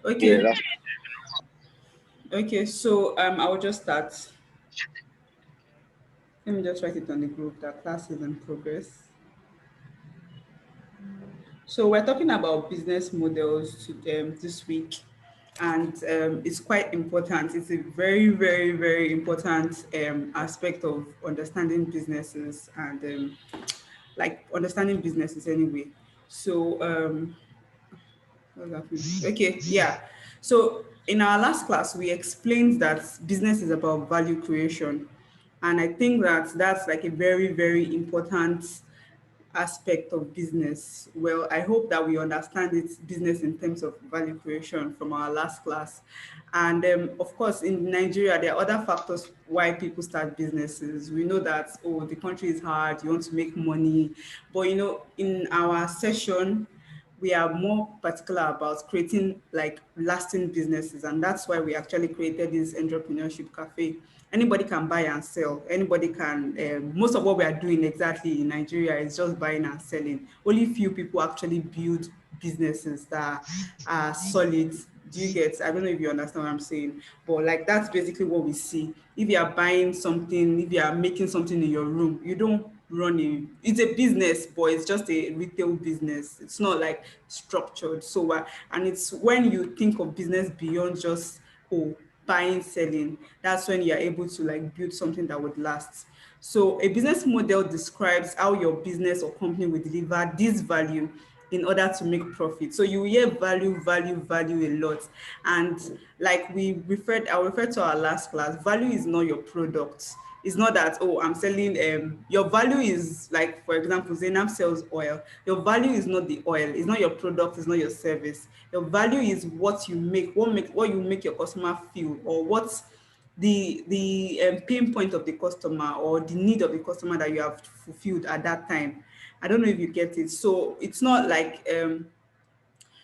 Yeah, Okay. that's Okay. So I will just start. Let me just write it on the group that class is in progress. So we're talking about business models this week, and it's quite important. It's a very, very, very important aspect of understanding businesses and like understanding businesses anyway. So what's happening? Okay, yeah. So in our last class, we explained that business is about value creation, and I think that that's like a very, very important aspect of business. Well, I hope that we understand its business in terms of value creation from our last class. And of course, in Nigeria, there are other factors why people start businesses. We know that, oh, the country is hard, you want to make money. But, in our session, we are more particular about creating like lasting businesses, and that's why we actually created this entrepreneurship cafe. Anybody can buy and sell. Anybody can. Most of what we are doing exactly in Nigeria is just buying and selling. Only few people actually build businesses that are solid. Do you get? I don't know if you understand what I'm saying, but like that's basically what we see. If you are buying something, if you are making something in your room, you don't run a. It's a business, but it's just a retail business. It's not like structured. So, and it's when you think of business beyond just, oh, buying, selling, that's when you're able to like build something that would last. So a business model describes how your business or company will deliver this value in order to make profit. So you hear value, value, value a lot. And like I referred to our last class, value is not your product. It's not that, oh, I'm selling, your value is like, for example, Zainab sells oil. Your value is not the oil, it's not your product, it's not your service. Your value is what you make, what you make your customer feel, or what's the pain point of the customer or the need of the customer that you have fulfilled at that time. I don't know if you get it. So it's not like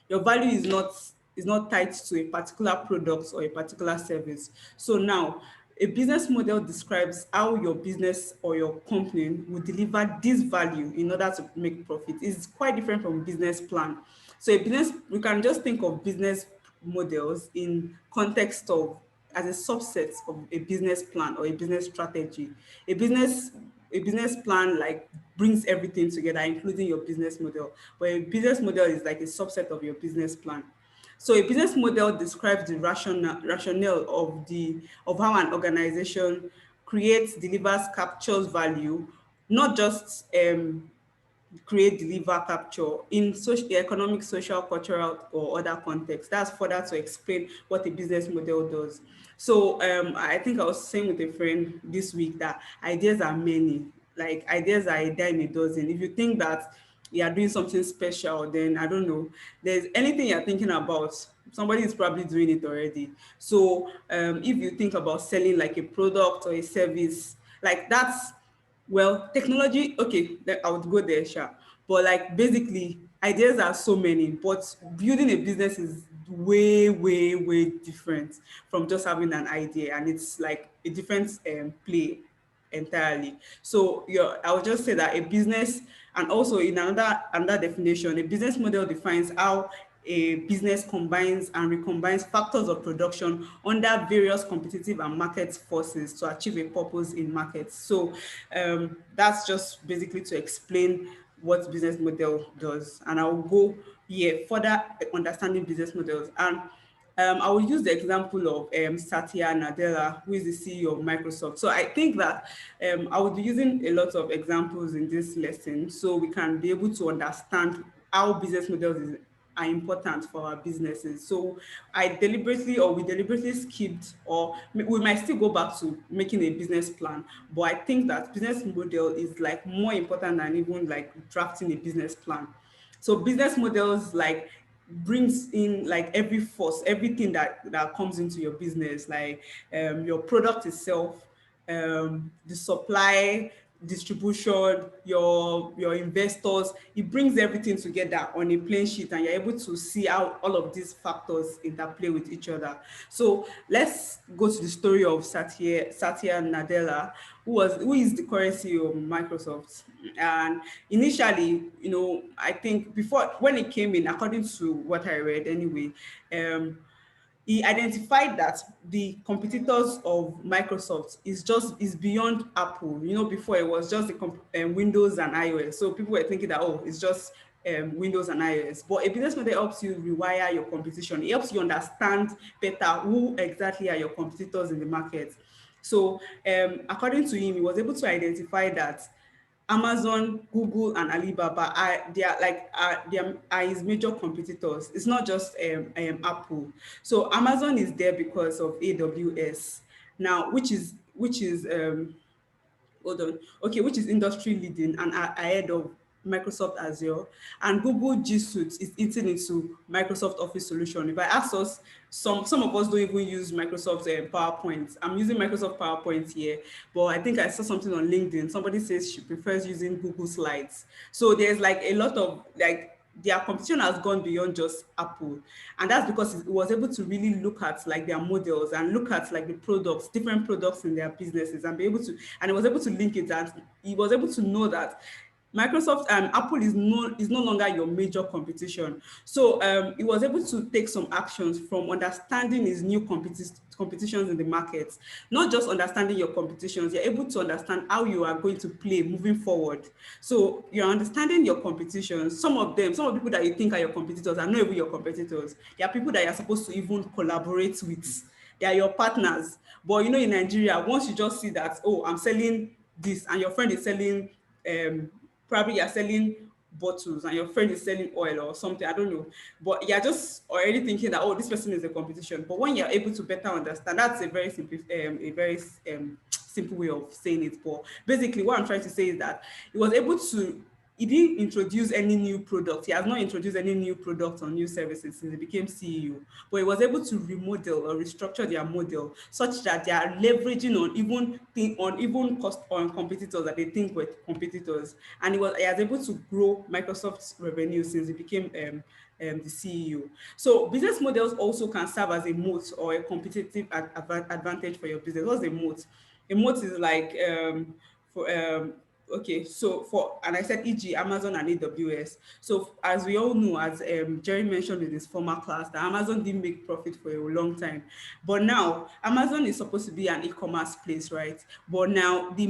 your value is not tied to a particular product or a particular service. So now a business model describes how your business or your company will deliver this value in order to make profit. It's quite different from business plan. So a business, we can just think of business models in context of as a subset of a business plan or a business strategy. A business a business plan like brings everything together, including your business model. But a business model is like a subset of your business plan. So a business model describes the rationale of how an organization creates, delivers, captures value, not just create, deliver, capture in social, economic, social, cultural, or other contexts. That's further to explain what a business model does. So I think I was saying with a friend this week that ideas are many. Like ideas are a dime a dozen. If you think that you are doing something special, then I don't know. There's anything you're thinking about, somebody is probably doing it already. So if you think about selling like a product or a service, like that's well, technology, okay, I would go there, sure. But like basically, ideas are so many, but building a business is way, way, way different from just having an idea, and it's like a different play entirely. So I would just say that a business, and also in another definition, a business model defines how a business combines and recombines factors of production under various competitive and market forces to achieve a purpose in markets. So that's just basically to explain what business model does. And I'll go here further understanding business models. And I will use the example of Satya Nadella, who is the CEO of Microsoft. So I think that I will be using a lot of examples in this lesson so we can be able to understand how business models are important for our businesses. So we deliberately skipped, or we might still go back to making a business plan. But I think that business model is like more important than even like drafting a business plan. So business models like brings in like every force, everything that comes into your business, like your product itself, the supply, distribution, your investors. It brings everything together on a plain sheet, and you're able to see how all of these factors interplay with each other. So let's go to the story of Satya Nadella, who is the current CEO of Microsoft. And initially, I think before when it came in, according to what I read anyway, he identified that the competitors of Microsoft is beyond Apple. You know, before it was just the Windows and iOS. So people were thinking that, oh, it's just Windows and iOS. But a business model helps you rewire your competition. It helps you understand better who exactly are your competitors in the market. So according to him, he was able to identify that Amazon, Google, and Alibaba are his major competitors. It's not just Apple. So Amazon is there because of AWS now, which is hold on, okay, which is industry leading and ahead of Microsoft Azure, and Google G Suite is eating into Microsoft Office solution. If I ask us, some of us don't even use Microsoft PowerPoint. I'm using Microsoft PowerPoint here, but I think I saw something on LinkedIn. Somebody says she prefers using Google Slides. So there's like a lot of like their competition has gone beyond just Apple, and that's because it was able to really look at like their models and look at like the products, different products in their businesses, and be able to, and it was able to link it, and he was able to know that Microsoft and Apple is no longer your major competition. So he was able to take some actions from understanding his new competitions in the market. Not just understanding your competitions, you're able to understand how you are going to play moving forward. So you're understanding your competitions. Some of the people that you think are your competitors are not even your competitors. They are people that you're supposed to even collaborate with. They are your partners. But you know, in Nigeria, once you just see that, oh, I'm selling this, and your friend is selling um probably you're selling bottles and your friend is selling oil or something, I don't know, but you're just already thinking that, oh, this person is a competition. But when you're able to better understand, that's a very simple way of saying it. But basically what I'm trying to say is that he was able to, he didn't introduce any new product. He has not introduced any new products or new services since he became CEO. But he was able to remodel or restructure their model such that they are leveraging on even cost on competitors that they think were competitors. And he was able to grow Microsoft's revenue since he became the CEO. So business models also can serve as a moat or a competitive advantage for your business. What's a moat? A moat is like for okay, so for, and I said e.g. Amazon and AWS. So as we all know, as Jerry mentioned in his former class, that Amazon didn't make profit for a long time. But now Amazon is supposed to be an e-commerce place, right? But now the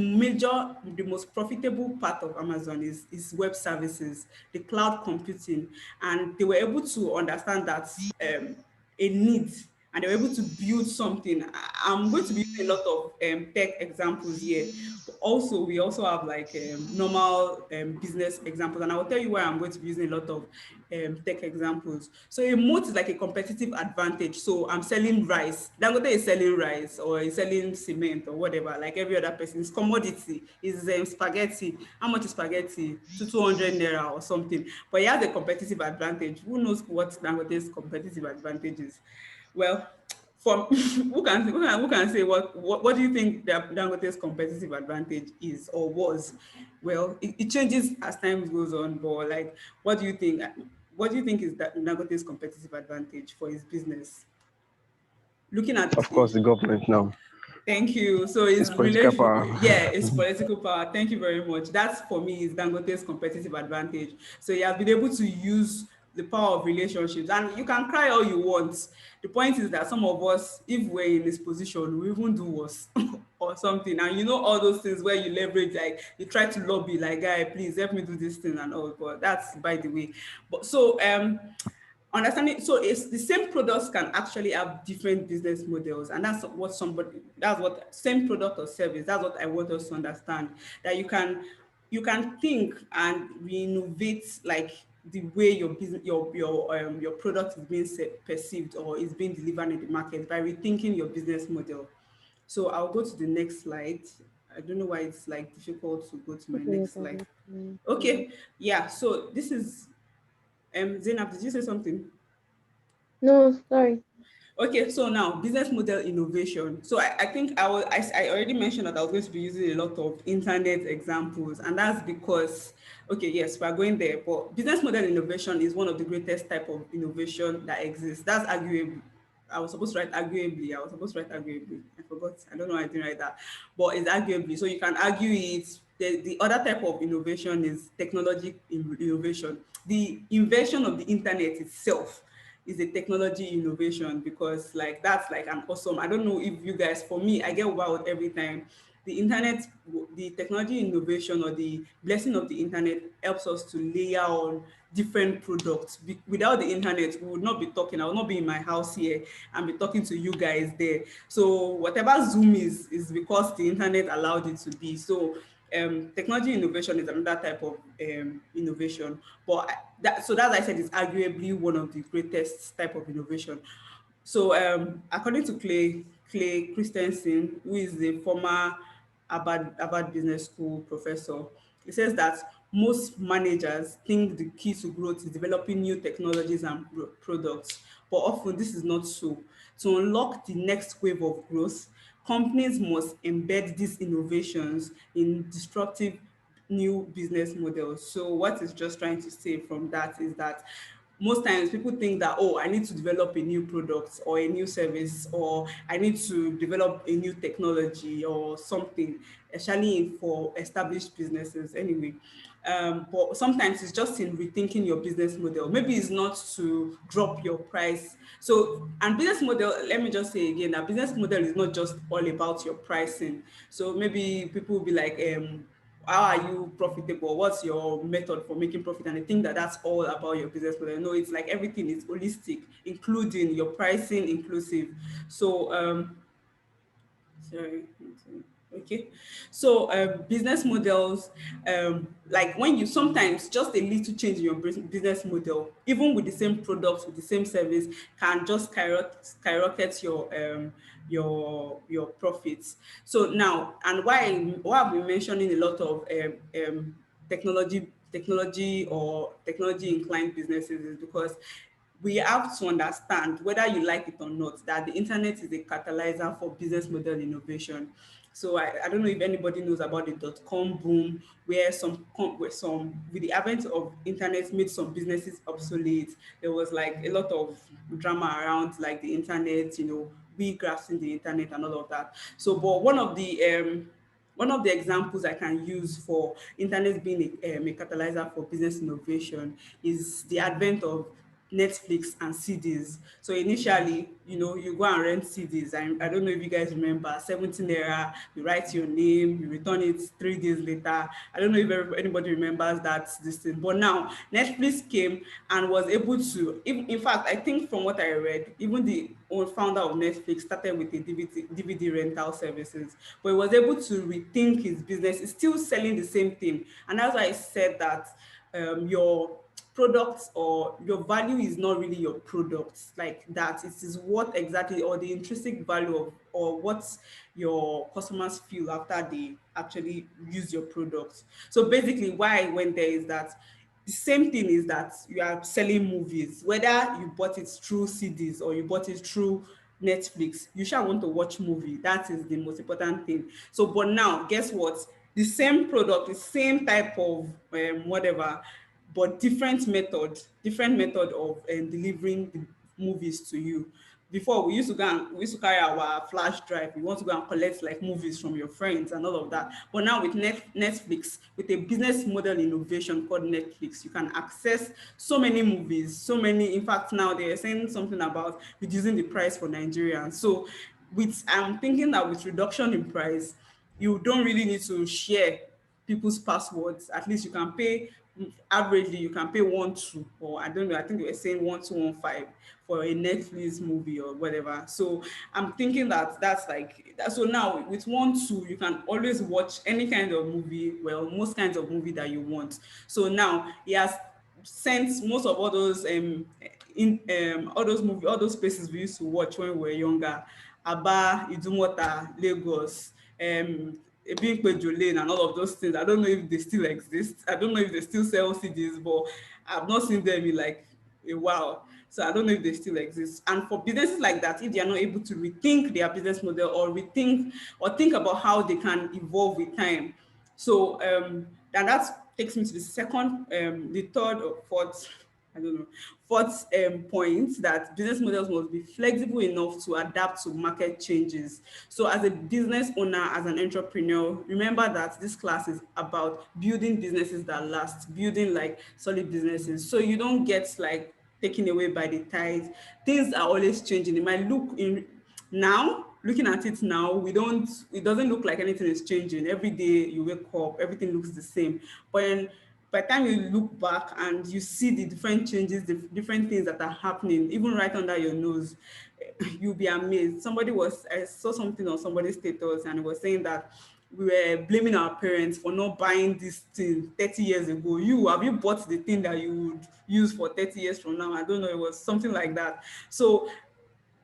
most profitable part of Amazon is web services, the cloud computing. And they were able to understand that a need, and they were able to build something. I'm going to be using a lot of tech examples here. But also, we also have like normal business examples, and I will tell you why I'm going to be using a lot of tech examples. So a moat is like a competitive advantage. So I'm selling rice. Dangote is selling rice, or is selling cement or whatever, like every other person. It's commodity. Is spaghetti. How much is spaghetti? To 200 naira or something. But he has a competitive advantage. Who knows what Dangote's competitive advantage is? Well, from who can say what do you think that Dangote's competitive advantage is or was? Well, it changes as time goes on, but like, what do you think? What do you think is that Dangote's competitive advantage for his business? Looking at Of course, the government now. Thank you. So It's it's political relation, power. yeah, it's political power. Thank you very much. That's for me is Dangote's competitive advantage. So he has been able to use the power of relationships, and you can cry all you want. The point is that some of us, if we're in this position, we even do worse or something. And you know all those things where you leverage, like you try to lobby, like, guy, please help me do this thing and all. But that's by the way. But so understanding, so it's the same products can actually have different business models, and that's what same product or service, that's what I want us to understand, that you can think and re-innovate like the way your business your product is being perceived or is being delivered in the market by rethinking your business model. So I'll go to the next slide. I don't know why it's like difficult to go to my Okay, you next can slide. go to the next one. Okay, yeah, so this is Zainab, did you say something? No, sorry. Okay, so now business model innovation. So I think I already mentioned that I was going to be using a lot of internet examples, and that's because, okay, yes, we're going there, but business model innovation is one of the greatest type of innovation that exists. That's arguable. I was supposed to write arguably. I was supposed to write arguably. I forgot. I don't know why I didn't write that, but it's arguably. So you can argue it. The other type of innovation is technology innovation. The invention of the internet itself is a technology innovation, because like that's like an awesome, I don't know if you guys, for me, I get wowed every time the internet, the technology innovation or the blessing of the internet helps us to layer on different products. Without the internet, we would not be talking. I would not be in my house here and be talking to you guys there. So whatever Zoom is because the internet allowed it to be. So technology innovation is another type of innovation. But so that I said is arguably one of the greatest type of innovation. So, according to Clay Christensen, who is the former Harvard Business School professor, he says that most managers think the key to growth is developing new technologies and products, but often this is not so. To unlock the next wave of growth, companies must embed these innovations in disruptive new business models. So what is just trying to say from that is that most times people think that, oh, I need to develop a new product or a new service, or I need to develop a new technology or something, especially for established businesses anyway. But sometimes it's just in rethinking your business model. Maybe it's not to drop your price. So, and business model, let me just say again, that business model is not just all about your pricing. So maybe people will be like, how are you profitable? What's your method for making profit? And I think that that's all about your business model. No, it's like everything is holistic, including your pricing inclusive. So sorry. Okay. So business models, like when you sometimes just a little change in your business model, even with the same product, with the same service, can just skyrocket your profits. So now, and why I've been mentioning a lot of technology or technology inclined businesses is because we have to understand, whether you like it or not, that the internet is a catalyzer for business model innovation. So I don't know if anybody knows about the dot-com boom, where where some with the advent of internet made some businesses obsolete. There was like a lot of drama around like the internet, we grasping the internet and all of that. So, but one of the examples I can use for internet being a catalyzer for business innovation is the advent of Netflix and CDs. So initially, you go and rent CDs. I don't know if you guys remember 17 era, you write your name, you return it 3 days later. I don't know if anybody remembers that this thing. But now Netflix came and was able to, in fact, I think from what I read, even the old founder of Netflix started with a DVD rental services, but he was able to rethink his business. It's still selling the same thing. And that's why I said that your products or your value is not really your products like that. It is what exactly, or the intrinsic value of, or what your customers feel after they actually use your products. So basically why I went there is that the same thing is that you are selling movies, whether you bought it through CDs or you bought it through Netflix, you shall want to watch movie. That is the most important thing. So but now guess what, the same product, the same type of whatever, but different method of delivering the movies to you. Before we used to carry our flash drive. We want to go and collect like movies from your friends and all of that. But now with Netflix, with a business model innovation called Netflix, you can access so many movies, so many. In fact, now they are saying something about reducing the price for Nigerians. So with I'm thinking that with reduction in price, you don't really need to share people's passwords. At least you can pay, averagely you can pay 1-2, or I don't know, I think they were saying 1-2-1-5 for a Netflix movie or whatever. So I'm thinking that that's like that. So now with 1-2 you can always watch any kind of movie, well, most kinds of movie that you want. So now he has sent most of all those in all those movie, all those places we used to watch when we were younger, Aba, Idumota, Lagos, Ebimpejo Lane and all of those things. I don't know if they still exist. I don't know if they still sell CDs, but I've not seen them in like a while. So I don't know if they still exist. And for businesses like that, if they are not able to rethink their business model or rethink or think about how they can evolve with time. So and that takes me to the third or fourth, I don't know, fourth point, that business models must be flexible enough to adapt to market changes. So as a business owner, as an entrepreneur, remember that this class is about building businesses that last, building like solid businesses. So you don't get like taken away by the tide. Things are always changing. It might look in now, looking at it now, it doesn't look like anything is changing. Every day you wake up, everything looks the same. But by the time you look back and you see the different changes, the different things that are happening, even right under your nose, you'll be amazed. I saw something on somebody's status and it was saying that we were blaming our parents for not buying this thing 30 years ago. Have you bought the thing that you would use for 30 years from now? I don't know, it was something like that. So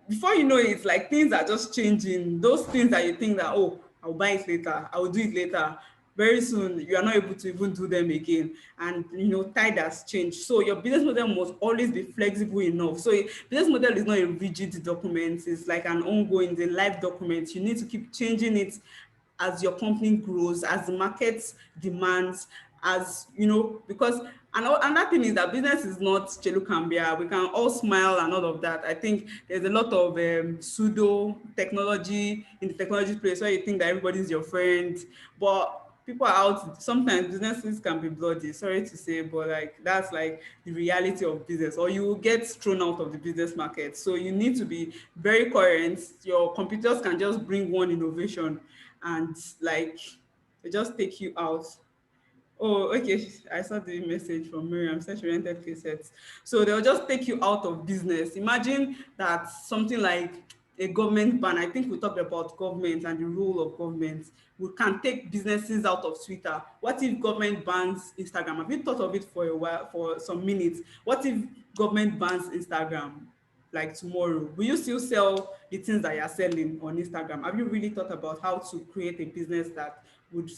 before you know it, like things are just changing. Those things that you think that, oh, I'll buy it later, I'll do it later. Very soon, you are not able to even do them again. And tide has changed. So your business model must always be flexible enough. So business model is not a rigid document. It's like an ongoing, it's a live document. You need to keep changing it as your company grows, as the market demands, as because another thing is that business is not Chelukambia. We can all smile and all of that. I think there's a lot of pseudo technology in the technology place where you think that everybody's your friend, but people are out. Sometimes businesses can be bloody. Sorry to say, but like that's like the reality of business, or you will get thrown out of the business market. So you need to be very coherent. Your competitors can just bring one innovation and like they just take you out. Oh, okay. I saw the message from Miriam. Said she rented cassettes. So they'll just take you out of business. Imagine that something like a government ban. I think we talked about government and the role of government. We can take businesses out of Twitter. What if government bans Instagram? Have you thought of it for a while, for some minutes? What if government bans Instagram? Like tomorrow, will you still sell the things that you're selling on Instagram? Have you really thought about how to create a business that would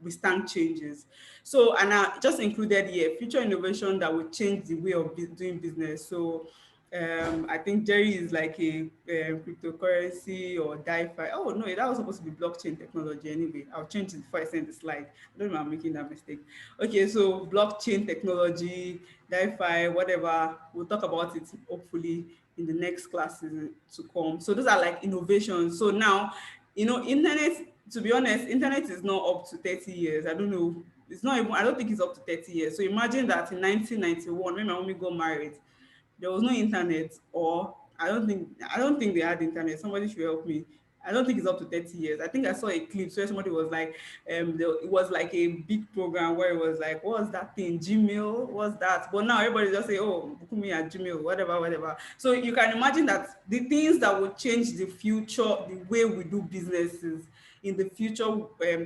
withstand changes? So, and I just included here future innovation that will change the way of doing business. So I think Jerry is like a cryptocurrency or DeFi. Oh no, that was supposed to be blockchain technology anyway. I'll change it before I send the slide. I don't know if I'm making that mistake. Okay, so blockchain technology, DeFi, whatever. We'll talk about it hopefully in the next classes to come. So those are like innovations. So now, internet. To be honest, internet is not up to 30 years. I don't know. It's not even. I don't think it's up to 30 years. So imagine that in 1991, when my mommy got married, there was no internet, or I don't think they had internet. Somebody should help me. I don't think it's up to 30 years. I think I saw a clip where somebody was like, it was like a big program where it was like, what was that thing? Gmail? What's that? But now everybody just say, oh, book me at Gmail, whatever, whatever. So you can imagine that the things that will change the future, the way we do businesses in the future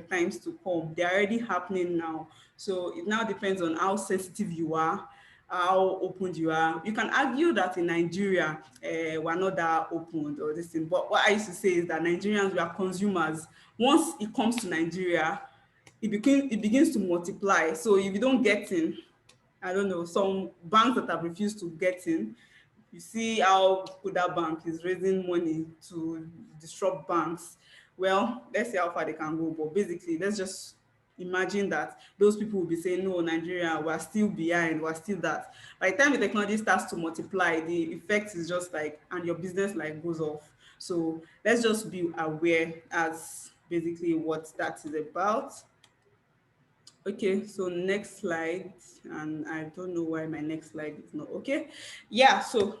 times to come, they're already happening now. So it now depends on how sensitive you are, how open you are. You can argue that in Nigeria, we're not that open or this thing. But what I used to say is that Nigerians, we are consumers. Once it comes to Nigeria, it begins to multiply. So if you don't get in, I don't know, some banks that have refused to get in, you see how Kuda Bank is raising money to disrupt banks. Well, let's see how far they can go. But basically, let's just imagine that those people will be saying, no, Nigeria, we're still behind, we're still that. By the time the technology starts to multiply, the effect is just like, and your business like goes off. So let's just be aware as basically what that is about. Okay, so next slide, and I don't know why my next slide is not okay. Yeah, so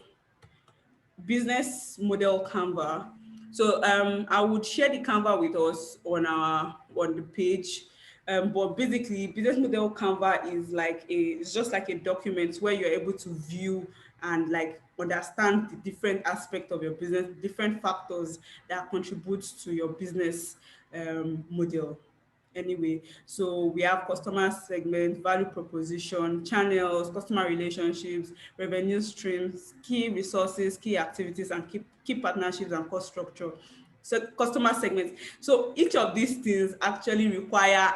business model Canva. So I would share the Canva with us on the page. But basically, business model Canva is it's just like a document where you're able to view and like understand the different aspect of your business, different factors that contribute to your business model. Anyway, so we have customer segment, value proposition, channels, customer relationships, revenue streams, key resources, key activities, and key partnerships and cost structure. So customer segments. So each of these things actually require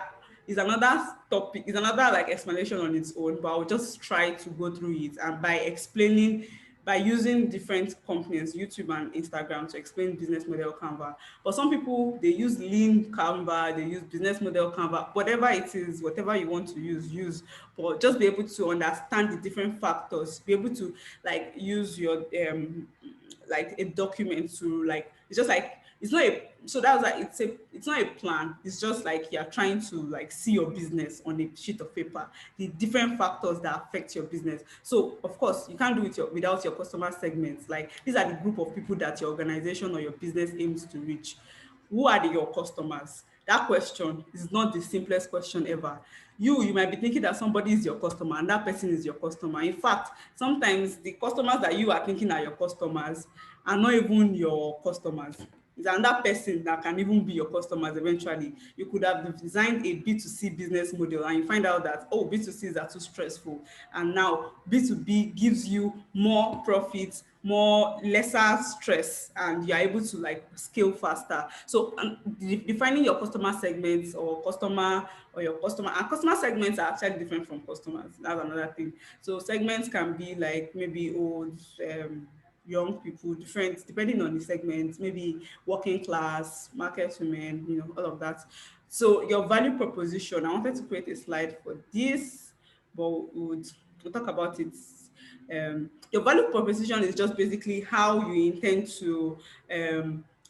is another topic, is another like explanation on its own, but I'll just try to go through it and by explaining by using different companies, YouTube and Instagram, to explain business model Canva. But some people, they use lean Canva, they use business model Canva, whatever it is, whatever you want to use. But just be able to understand the different factors, be able to like use your like a document to like, it's just like It's not a so that was like it's not a plan. It's just like you're trying to like see your business on a sheet of paper, the different factors that affect your business. So of course you can't do it without your customer segments. Like these are the group of people that your organization or your business aims to reach. Who are your customers? That question is not the simplest question ever. You might be thinking that somebody is your customer and that person is your customer. In fact, sometimes the customers that you are thinking are your customers are not even your customers. It's another person that can even be your customers eventually. You could have designed a B2C business model and you find out that, oh, B2Cs are too stressful. And now B2B gives you more profits, more lesser stress, and you're able to like scale faster. So defining your customer segments or customer and customer segments are actually different from customers. That's another thing. So segments can be like maybe old, young people, different depending on the segment, maybe working class, market women, all of that. So your value proposition, I wanted to create a slide for this, but we'll talk about it. Your value proposition is just basically how you intend to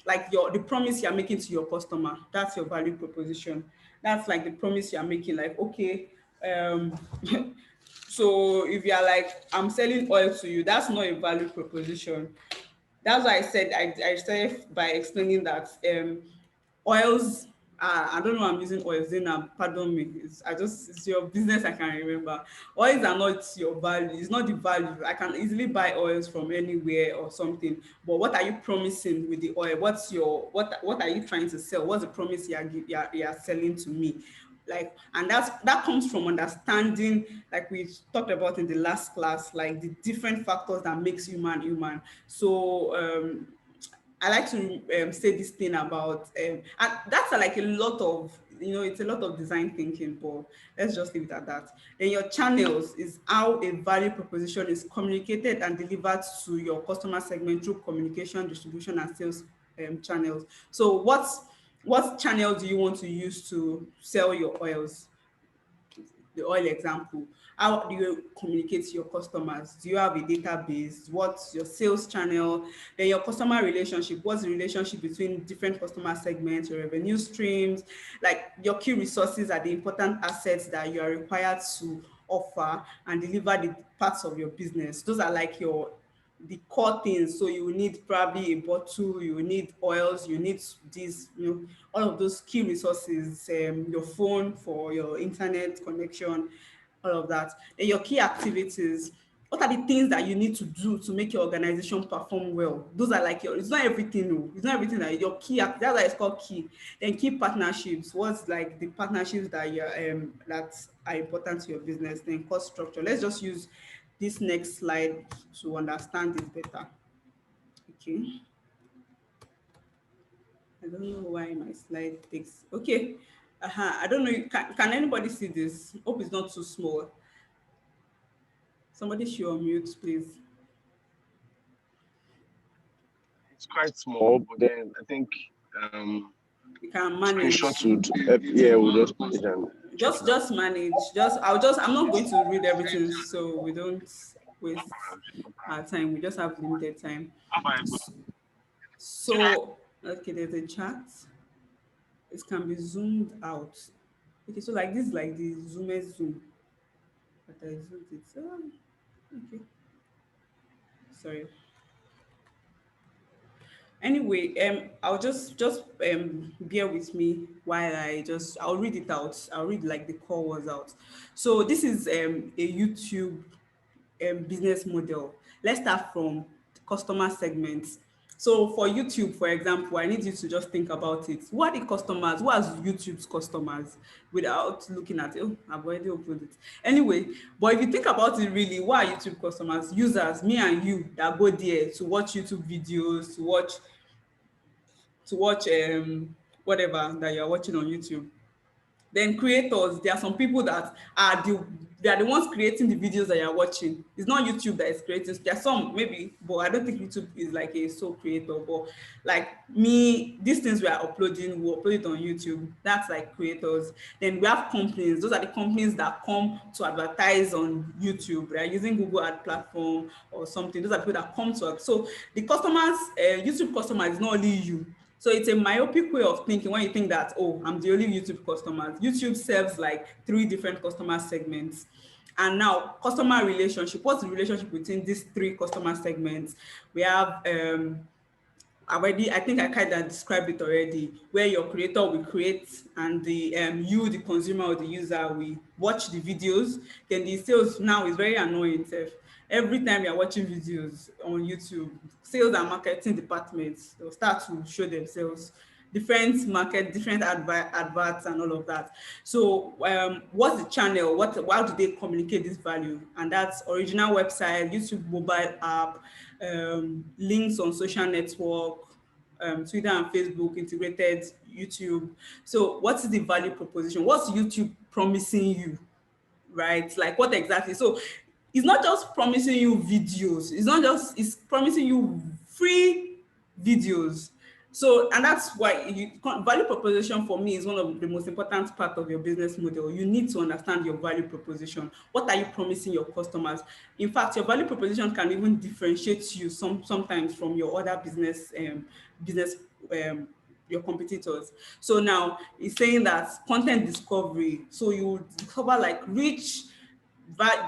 like the promise you're making to your customer. That's your value proposition. That's like the promise you're making, like, okay, um so if you're like, I'm selling oil to you, that's not a value proposition. That's why I said I started by explaining that oils I don't know why I'm using oils in now, pardon me. It's your business, I can remember. Oils are not your value, it's not the value. I can easily buy oils from anywhere or something. But what are you promising with the oil? What are you trying to sell? What's the promise you are selling to me? Like, and that comes from understanding, like we talked about in the last class, like the different factors that makes human. So I like to say this thing about and that's like a lot of, it's a lot of design thinking, but let's just leave it at that. Then your channels is how a value proposition is communicated and delivered to your customer segment through communication, distribution, and sales channels. So what channel do you want to use to sell your oils? The oil example. How do you communicate to your customers? Do you have a database? What's your sales channel? Then your customer relationship. What's the relationship between different customer segments, your revenue streams? Like your key resources are the important assets that you are required to offer and deliver the parts of your business. Those are like the core things. So you will need probably a bottle, you will need oils, you need these, all of those key resources, your phone for your internet connection, all of that. Then your key activities. What are the things that you need to do to make your organization perform well? Those are like it's not everything, no. It's not everything that your key, that's why it's called key. Then key partnerships. What's like the partnerships that that are important to your business? Then cost structure. Let's just use this next slide to understand it better. Okay. I don't know why my slide takes. Okay. I don't know. Can anybody see this? Hope it's not too small. Somebody show mute, please. It's quite small, but then I think You can screenshot manage. would help. Yeah, we'll just put it and check it out. Just manage. I'm not going to read everything so we don't waste our time. We just have limited time. So okay, there's a chat. It can be zoomed out. Okay, so like this is like the zoom. But I zoomed it. Okay. Sorry. Anyway, I'll just bear with me while I'll read it out. I'll read like the core words out. So this is a YouTube business model. Let's start from customer segments. So for YouTube, for example, I need you to just think about it. Who are the customers? Who are YouTube's customers? Without looking at it. Oh, I've already opened it. Anyway, but if you think about it really, who are YouTube customers? Users, me and you that go there to watch YouTube videos, to watch whatever that you're watching on YouTube. Then creators, there are some people that are they are the ones creating the videos that you're watching. It's not YouTube that is creating. There are some maybe, but I don't think YouTube is like a sole creator. But like me, these things we are uploading, we upload it on YouTube. That's like creators. Then we have companies. Those are the companies that come to advertise on YouTube. They are using Google ad platform or something. Those are people that come to us. So the customers, YouTube customer is not only you. So it's a myopic way of thinking when you think that, oh, I'm the only YouTube customer. YouTube serves like three different customer segments. And now customer relationship, what's the relationship between these three customer segments? We have already, I think I kind of described it already, where your creator will create and the you, the consumer or the user, will watch the videos. Then the sales now is very annoying. Sef. Every time you're watching videos on YouTube, sales and marketing departments, they'll start to show themselves different market, different adverts and all of that. So what's the channel? How do they communicate this value? And that's original website, YouTube mobile app, links on social network, Twitter and Facebook, integrated YouTube. So what is the value proposition? What's YouTube promising you? Right? Like what exactly? So it's not just promising you videos. It's promising you free videos. So, and that's why value proposition for me is one of the most important part of your business model. You need to understand your value proposition. What are you promising your customers? In fact, your value proposition can even differentiate you sometimes from your other business um, your competitors. So now it's saying that content discovery. So you discover like rich,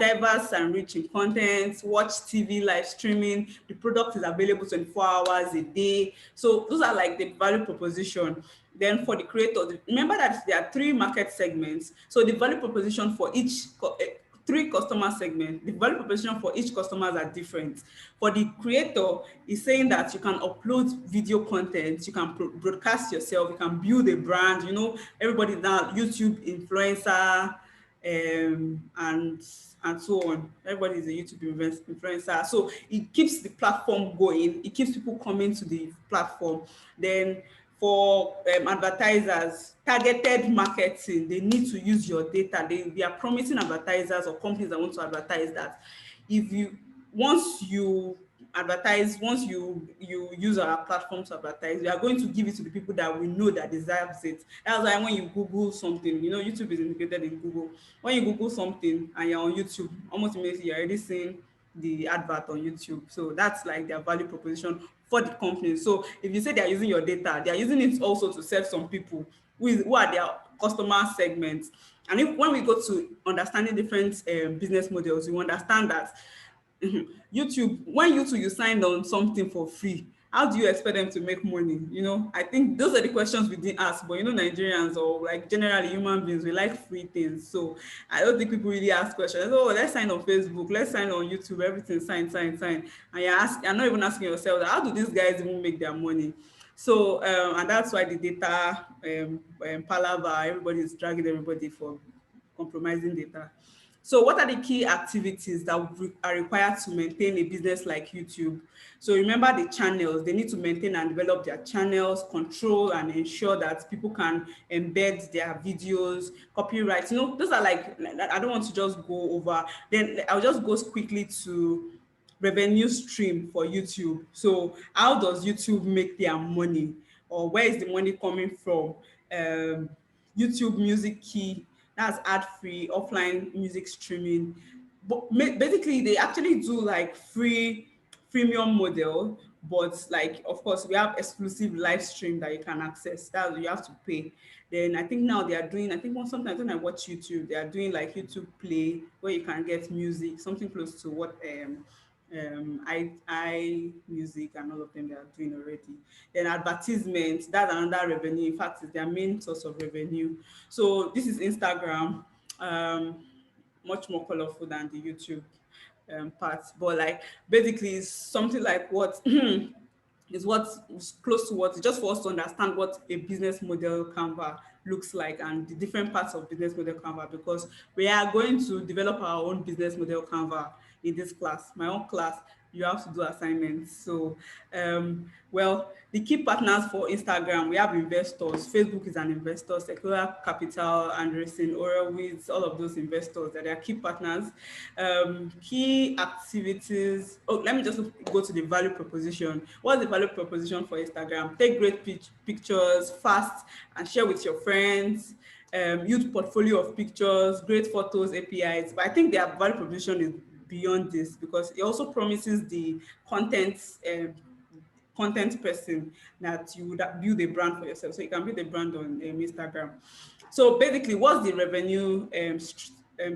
diverse and rich in content, watch TV, live streaming. The product is available 24 hours a day. So those are like the value proposition. Then for the creator, remember that there are three market segments. So the value proposition for three customer segments, the value proposition for each customers are different. For the creator, is saying that you can upload video content, you can broadcast yourself, you can build a brand. You know, everybody now YouTube influencer, and so on. Everybody is a YouTube influencer. So it keeps the platform going. It keeps people coming to the platform. Then for advertisers, targeted marketing, they need to use your data. They are promising advertisers or companies that want to advertise that if you once you advertise, once you use our platform to advertise, we are going to give it to the people that we know that deserves it. That's why when you Google something, you know, YouTube is integrated in Google. When you Google something and you're on YouTube, almost immediately you're already seeing the advert on YouTube. So that's like their value proposition for the company. So if you say they're using your data, they're using it also to serve some people who are their customer segments. And when we go to understanding different business models, you understand that YouTube, when you signed on something for free, how do you expect them to make money? You know, I think those are the questions we didn't ask, but you know, Nigerians or like generally human beings, we like free things. So I don't think people really ask questions. Oh, let's sign on Facebook, let's sign on YouTube, everything, sign. And you're not even asking yourself, how do these guys even make their money? So, and that's why the data palaver, everybody is dragging everybody for compromising data. So what are the key activities that are required to maintain a business like YouTube? So remember the channels. They need to maintain and develop their channels, control and ensure that people can embed their videos, copyright. You know, those are like, I don't want to just go over. Then I'll just go quickly to revenue stream for YouTube. So how does YouTube make their money, or where is the money coming from? YouTube Music Key, that's ad-free offline music streaming. But basically, they actually do like freemium model, but like of course we have exclusive live stream that you can access. That you have to pay. Then I think now they are doing. I think sometimes when I watch YouTube, they are doing like YouTube Play where you can get music, something close to what I music and all of them they are doing already. Then advertisements, that's another revenue. In fact, it's their main source of revenue. So this is Instagram, much more colorful than the YouTube part. But like basically it's something like what is what's close to what, just for us to understand what a business model Canva looks like and the different parts of business model Canva, because we are going to develop our own business model Canva in this class, my own class. You have to do assignments. So, well, the key partners for Instagram, we have investors. Facebook is an investor, Secular Capital, Andreessen, Horowitz, all of those investors that are key partners. Key activities. Oh, let me just go to the value proposition. What's the value proposition for Instagram? Take great pictures fast and share with your friends. Huge portfolio of pictures, great photos, APIs. But I think their value proposition is beyond this, because it also promises the content content person that you would build a brand for yourself. So you can build a brand on Instagram. So basically, what's the revenue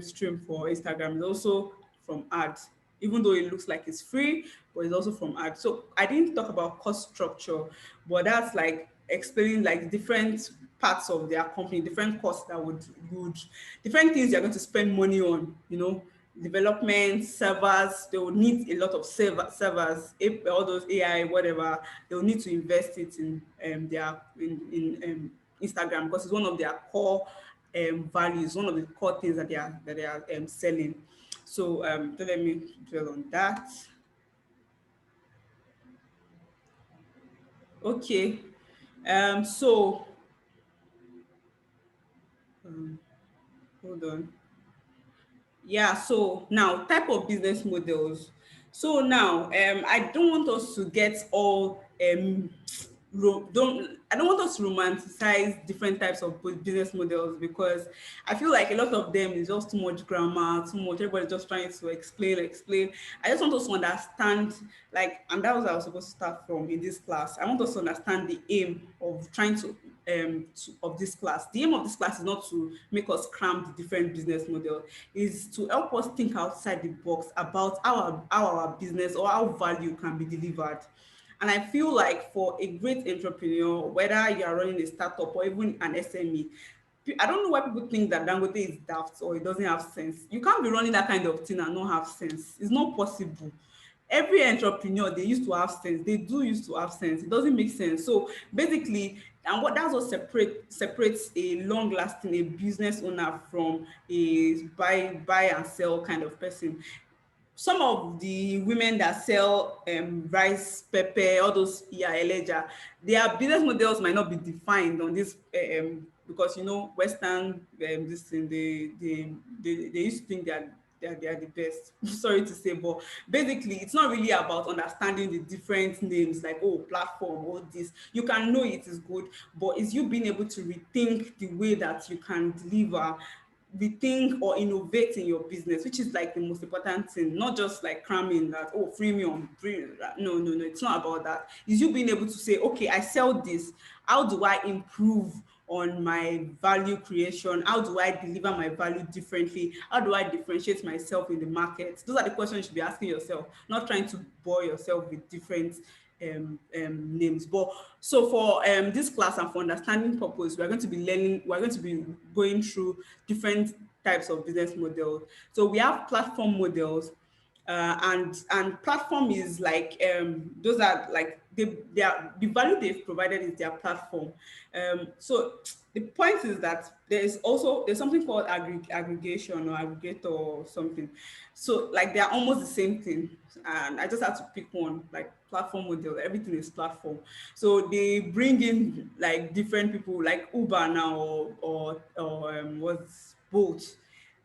stream for Instagram? It's also from ads, even though it looks like it's free, but it's also from ads. So I didn't talk about cost structure, but that's like explaining like different parts of their company, different costs that would different things you're going to spend money on, development, servers. They will need a lot of servers, all those AI, whatever. They will need to invest it in their in Instagram, because it's one of their core values, one of the core things that they are selling. So don't let me dwell on that. Okay. So um, hold on. Yeah, so now type of business models. So now I don't want us to get all don't I don't want us to romanticize different types of business models, because I feel like a lot of them is just too much grammar, too much, everybody just trying to explain. I just want us to understand, like, and that was what I was supposed to start from in this class. I want us to understand the aim of trying of this class. The aim of this class is not to make us cram the different business model, is to help us think outside the box about how our business or how value can be delivered. And I feel like for a great entrepreneur, whether you are running a startup or even an SME, I don't know why people think that Dangote is daft or it doesn't have sense. You can't be running that kind of thing and not have sense. It's not possible. Every entrepreneur, they used to have sense. They do used to have sense. It doesn't make sense. So basically, and that's what separates a long lasting a business owner from a buy and sell kind of person. Some of the women that sell rice, pepper, all those eleja, their business models might not be defined on this, because Western this thing, they used to think they are the best. Sorry to say, but basically it's not really about understanding the different names, like, oh, platform, all this. You can know it is good, but it's you being able to rethink the way that you can deliver, rethink or innovate in your business, which is like the most important thing, not just like cramming that, oh, freemium, free. No, it's not about that. Is you being able to say, okay, I sell this. How do I improve on my value creation? How do I deliver my value differently? How do I differentiate myself in the market? Those are the questions you should be asking yourself, not trying to bore yourself with different names. But so for this class and for understanding purpose, we're going to be going through different types of business models. So we have platform models, and platform is like, those are like they are the value they've provided is their platform. So the point is that there's something called aggregation or aggregator or something. So like they are almost the same thing, and I just have to pick one. Like platform model, everything is platform. So they bring in like different people, like Uber now, or what's Bolt.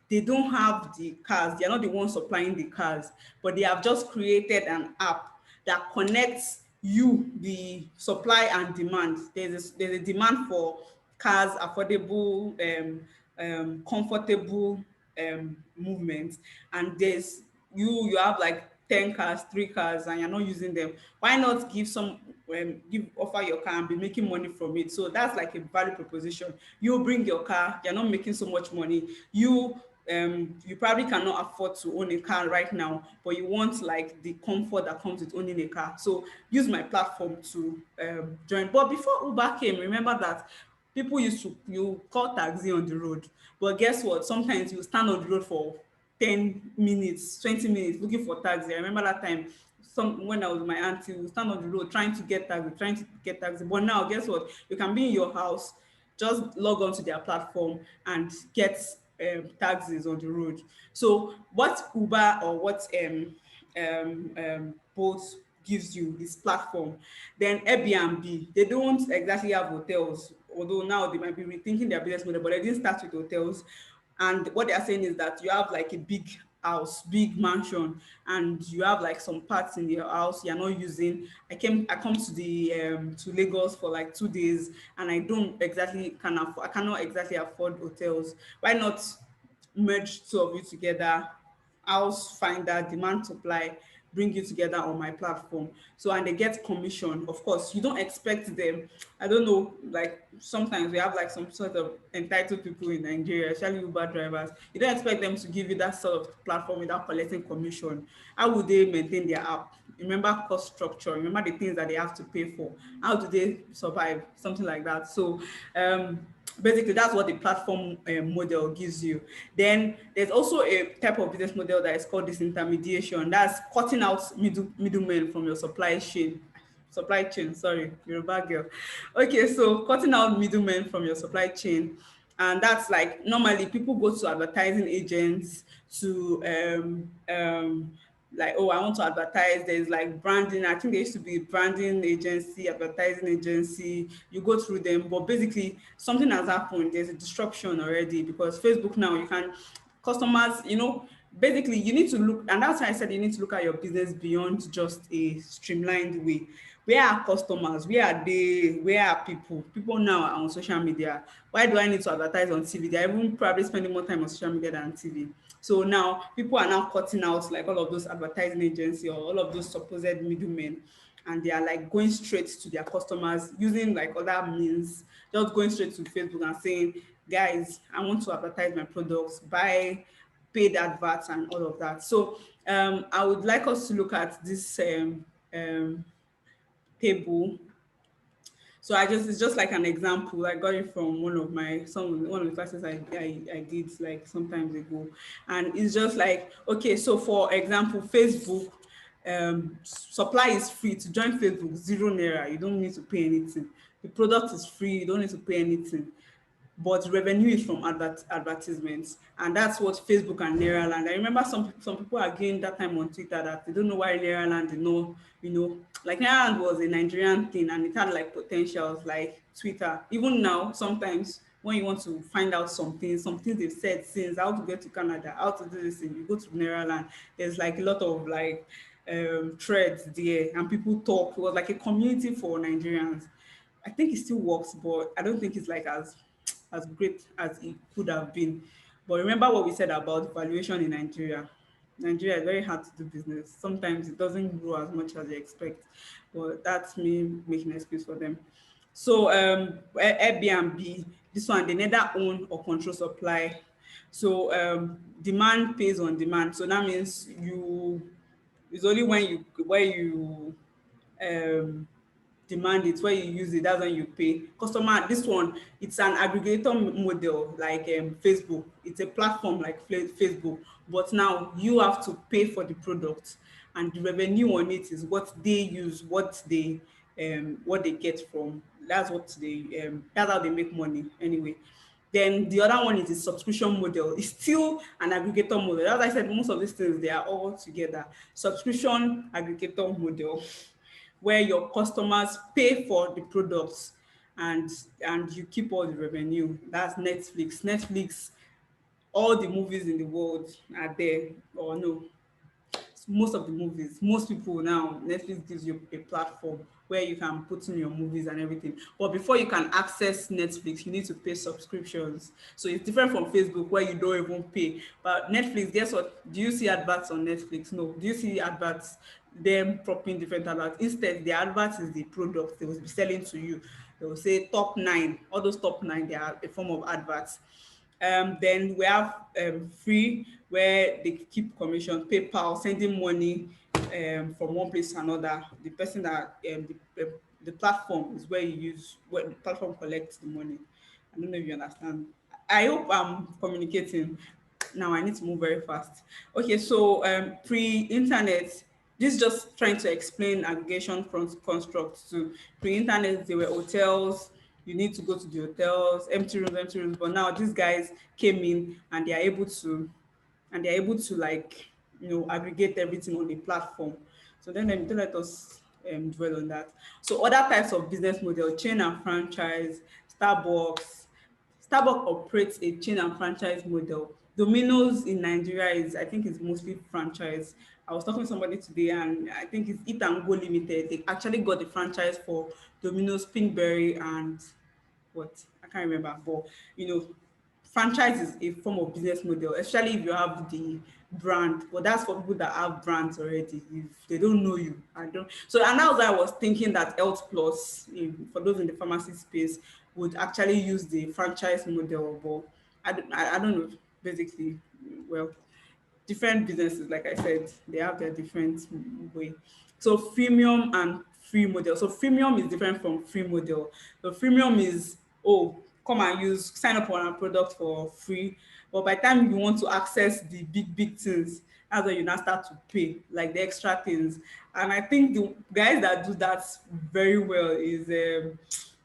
They don't have the cars, they're not the ones supplying the cars, but they have just created an app that connects you, the supply and demand. There's a demand for cars, affordable, comfortable movement, and you have like 10 cars, 3 cars, and you're not using them. Why not offer your car and be making money from it? So that's like a value proposition. You bring your car, you're not making so much money. You probably cannot afford to own a car right now, but you want like the comfort that comes with owning a car. So use my platform to join. But before Uber came, remember that people used to you call taxi on the road. But guess what? Sometimes you stand on the road for 10 minutes, 20 minutes looking for taxi. I remember that time, when I was with my auntie, we stand on the road trying to get taxi. But now, guess what? You can be in your house, just log on to their platform and get taxis on the road. So what Uber or what Bolt gives you is platform. Then Airbnb, they don't exactly have hotels, although now they might be rethinking their business model, but they didn't start with hotels. And what they are saying is that you have like a big house, big mansion, and you have like some parts in your house you're not using. I come to the to Lagos for like 2 days, and I cannot exactly afford hotels. Why not merge two of you together? House finder, demand supply, bring you together on my platform. So, and they get commission. Of course, you don't expect them. I don't know, like sometimes we have like some sort of entitled people in Nigeria, especially Uber drivers. You don't expect them to give you that sort of platform without collecting commission. How would they maintain their app? Remember cost structure, remember the things that they have to pay for. How do they survive? Something like that. So, basically that's what the platform model gives you. Then there's also a type of business model that is called disintermediation. That's cutting out middlemen from your supply chain, sorry, you're a bad girl. Okay, so cutting out middlemen from your supply chain, and that's like normally people go to advertising agents to like, oh, I want to advertise. There's like branding. I think there used to be branding agency, advertising agency. You go through them, but basically something has happened. There's a disruption already because Facebook now you can customers, basically you need to look, and that's why I said you need to look at your business beyond just a streamlined way. Where are customers? Where are they? Where are people? People now are on social media. Why do I need to advertise on TV? They're even probably spending more time on social media than TV. So now people are now cutting out like all of those advertising agency or all of those supposed middlemen, and they are like going straight to their customers using like other means, just going straight to Facebook and saying, guys, I want to advertise my products, buy paid adverts and all of that. So I would like us to look at this um, table. So it's just like an example. I got it from one of the classes I did like some times ago. And it's just like, okay, so for example, Facebook, supply is free. To join Facebook, 0 naira, you don't need to pay anything. The product is free, you don't need to pay anything, but revenue is from advertisements, and that's what Facebook and Nairaland. I remember some people arguing that time on Twitter that they don't know why Nairaland did not, like Nairaland was a Nigerian thing and it had like potentials like Twitter. Even now, sometimes when you want to find out some things they've said since how to get to Canada, how to do this thing, you go to Nairaland. There's like a lot of like threads there, and people talk. It was like a community for Nigerians. I think it still works, but I don't think it's like as great as it could have been. But remember what we said about valuation in Nigeria. Nigeria is very hard to do business. Sometimes it doesn't grow as much as you expect, but that's me making an excuse for them. So Airbnb, this one they neither own or control supply. So demand pays on demand. So that means it's only when you um demand it, where you use it, that's when you pay. Customer, this one, it's an aggregator model like Facebook. It's a platform like Facebook, but now you have to pay for the product, and the revenue on it is what they use, what they get from. That's how they make money anyway. Then the other one is the subscription model. It's still an aggregator model. As I said, most of these things they are all together. Subscription aggregator model where your customers pay for the products, and you keep all the revenue. That's Netflix. Netflix, all the movies in the world are there, or no, most of the movies, most people now, Netflix gives you a platform where you can put in your movies and everything. But before you can access Netflix, you need to pay subscriptions. So it's different from Facebook where you don't even pay. But Netflix, guess what? Do you see adverts on Netflix? No. Do you see adverts, them propping different adverts? Instead, the adverts is the product they will be selling to you. They will say top nine. All those top nine, they are a form of adverts. Then we have free, where they keep commission, PayPal, sending money from one place to another. The person that the platform is where the platform collects the money. I don't know if you understand. I hope I'm communicating. Now I need to move very fast. Okay, so pre-internet, this is just trying to explain aggregation from constructs to pre-internet. There were hotels. You need to go to the hotels, empty rooms. But now these guys came in and they're able to like aggregate everything on the platform. So then don't let us dwell on that. So other types of business model: chain and franchise. Starbucks. Starbucks operates a chain and franchise model. Domino's in Nigeria I think it's mostly franchise. I was talking to somebody today, and I think it's Eat and Go Limited. They actually got the franchise for Domino's, Pinkberry, and what I can't remember. But you know, franchise is a form of business model, especially if you have brand, but that's for people that have brands already. If they don't know you, I don't. So and that's why I was thinking that Health Plus, for those in the pharmacy space, would actually use the franchise model, but I don't know. Basically, well, different businesses, like I said, they have their different way. So freemium and free model. So freemium is different from free model. So freemium is, oh, come and use, sign up on our product for free. But by the time you want to access the big things, that's when you now start to pay, like the extra things. And I think the guys that do that very well is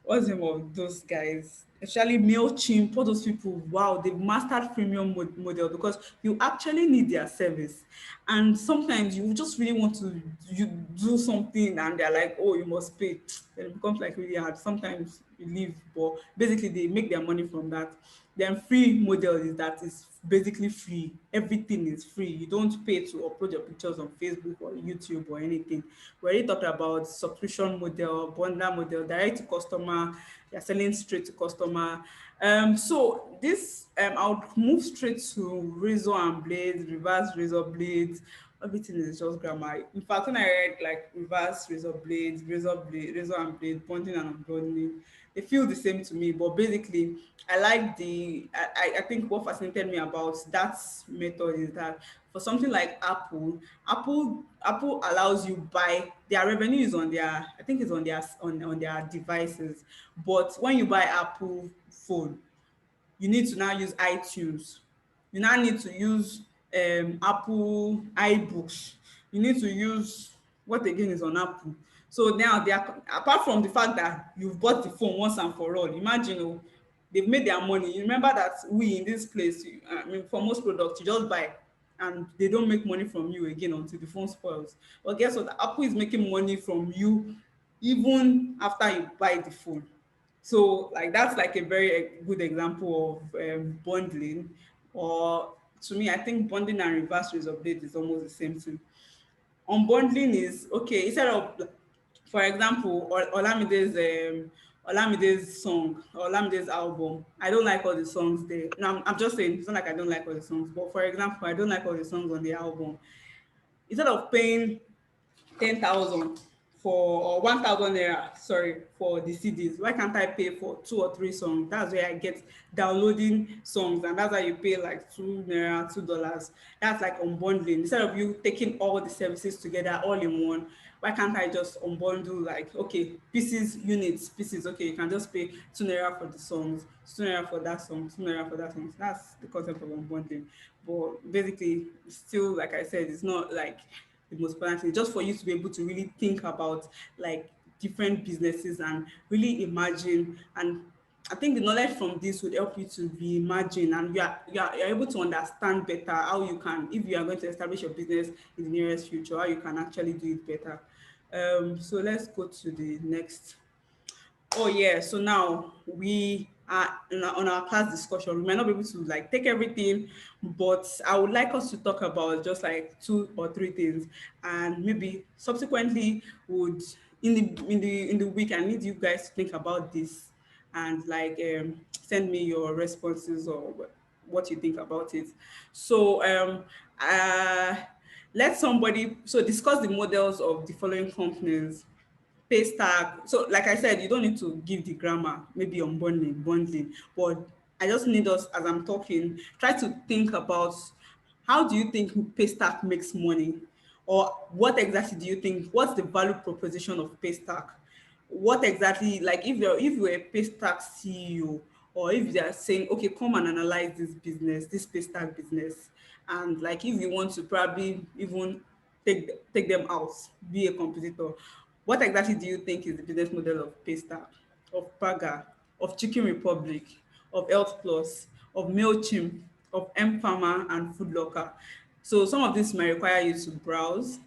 what's the name of those guys? Especially MailChimp, all those people, wow, they've mastered freemium model because you actually need their service. And sometimes you just really want to you do something and they're like, oh, you must pay. Then it becomes like really hard. Sometimes you leave, but basically they make their money from that. Then free model is that is basically free. Everything is free. You don't pay to upload your pictures on Facebook or YouTube or anything. We already talked about subscription model, bundle model, direct to customer. You're selling straight to customer. So this I would move straight to razor and blades, reverse razor blades. Everything is just grammar. In fact, when I read like reverse razor blades, razor and blade, bonding and unbonding, they feel the same to me. But basically, I like I think what fascinated me about that method is that for something like Apple allows you buy their revenue is on their, I think it's on their devices. But when you buy Apple phone, you need to now use iTunes. You now need to use Apple iBooks. You need to use what again is on Apple. So now they are, apart from the fact that you've bought the phone once and for all, imagine they've made their money. You remember that we in this place, I mean, for most products, you just buy and they don't make money from you again until the phone spoils. But guess what? Apple is making money from you even after you buy the phone. So like that's like a very good example of bundling. Or to me, I think bundling and reverse raise update is almost the same thing. Unbundling is okay, instead of, for example, Olamide's song, or Olamide's album. I don't like all the songs there. No, I'm just saying, it's not like I don't like all the songs, but for example, I don't like all the songs on the album. Instead of paying 10,000 for, or 1,000 naira, sorry, for the CDs. Why can't I pay for 2 or 3 songs? That's where I get downloading songs, and that's how you pay like 2 naira, $2. That's like unbundling. Instead of you taking all the services together all in one, why can't I just unbundle, like, okay, pieces, units, pieces, okay, you can just pay 2 naira for the songs, 2 naira for that song, 2 naira for that song. That's the concept of unbundling. But basically, still, like I said, it's not like the most important thing, just for you to be able to really think about like different businesses and really imagine. And I think the knowledge from this would help you to reimagine, and you're able to understand better how you can, if you are going to establish your business in the nearest future, how you can actually do it better. So let's go to the next. Oh yeah, so now we are on our class discussion. We might not be able to like take everything, but I would like us to talk about just like 2 or 3 things, and maybe subsequently would in the week I need you guys to think about this and like send me your responses or what you think about it. So uh, let somebody so discuss the models of the following companies. Pay stack. So, like I said, you don't need to give the grammar, maybe on bundling, but I just need us, as I'm talking, try to think about how do you think pay stack makes money, or what exactly do you think? What's the value proposition of pay stack? What exactly, like if you're a pay stack CEO, or if they are saying, okay, come and analyze this business, this pay stack business, and like if you want to probably even take them out, be a competitor. What exactly do you think is the business model of Paystack, of Paga, of Chicken Republic, of Health Plus, of MailChimp, of M-Pharma and Food Locker? So some of this may require you to browse.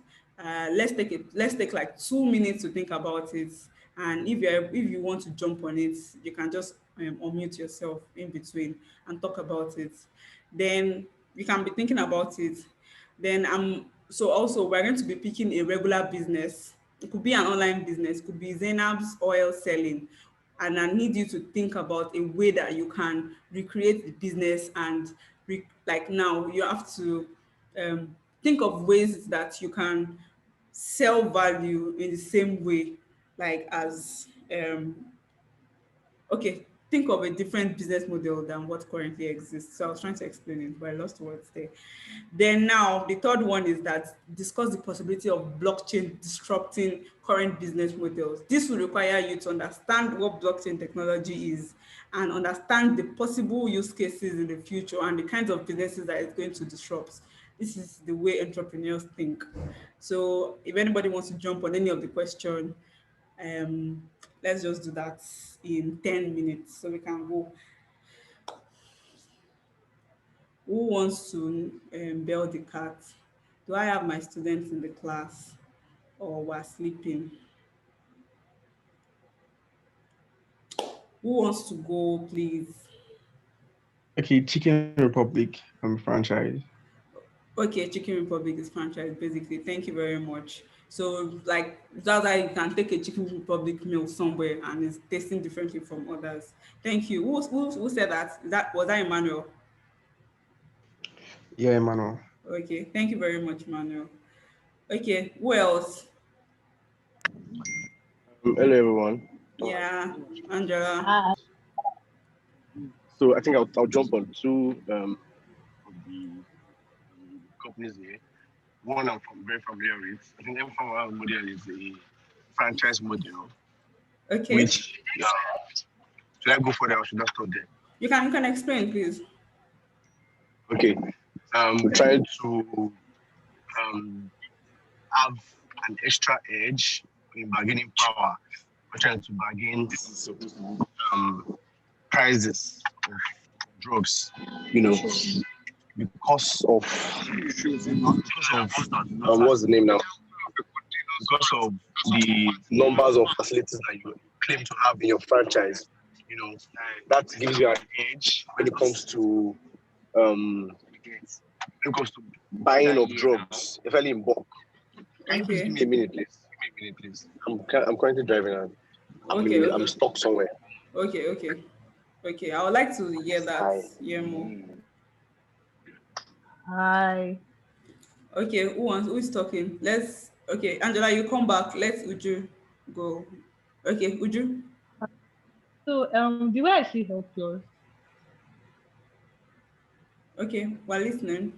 Let's take like 2 minutes to think about it. And if you want to jump on it, you can just unmute yourself in between and talk about it. Then you can be thinking about it. Then so also we're going to be picking a regular business. It could be an online business, it could be Zainab's oil selling. And I need you to think about a way that you can recreate the business and like now you have to think of ways that you can sell value in the same way, like as okay, think of a different business model than what currently exists. So I was trying to explain it, but I lost words there. Then now the third one is that discuss the possibility of blockchain disrupting current business models. This will require you to understand what blockchain technology is and understand the possible use cases in the future and the kinds of businesses that it's going to disrupt. This is the way entrepreneurs think. So if anybody wants to jump on any of the question, um, let's just do that in 10 minutes so we can go. Who wants to bail the cat? Do I have my students in the class or we're sleeping? Who wants to go, please? Okay, Chicken Republic franchise. Okay, Chicken Republic is franchise, basically. Thank you very much. So, like, that's how you can take a Chicken Republic meal somewhere and it's tasting differently from others. Thank you. Who said that? Was that Emmanuel? Yeah, Emmanuel. Okay, thank you very much, Emmanuel. Okay, who else? Hello, everyone. Yeah, Angela. Hi. So I think I'll jump on two of the companies here. One very familiar with. I think every farmer model is a franchise model, Okay, which should I go for that or should I stop there? you can explain, please. Okay. Trying to have an extra edge in bargaining power. We're trying to bargain um, prices of drugs, you know, because of what's the name now? Because of the numbers of facilities that you claim to have in your franchise, you know, that gives you an edge when it comes to buying of drugs, especially in bulk. Can you please give me a minute, please? Give me a minute, please. I'm currently driving and I'm stuck somewhere. Okay. I would like to hear that. Hear more. Hi. Okay, who is talking? Okay, Angela, you come back. Let's Uju go. Okay, Uju. So the way I see help yours, Okay, we're listening.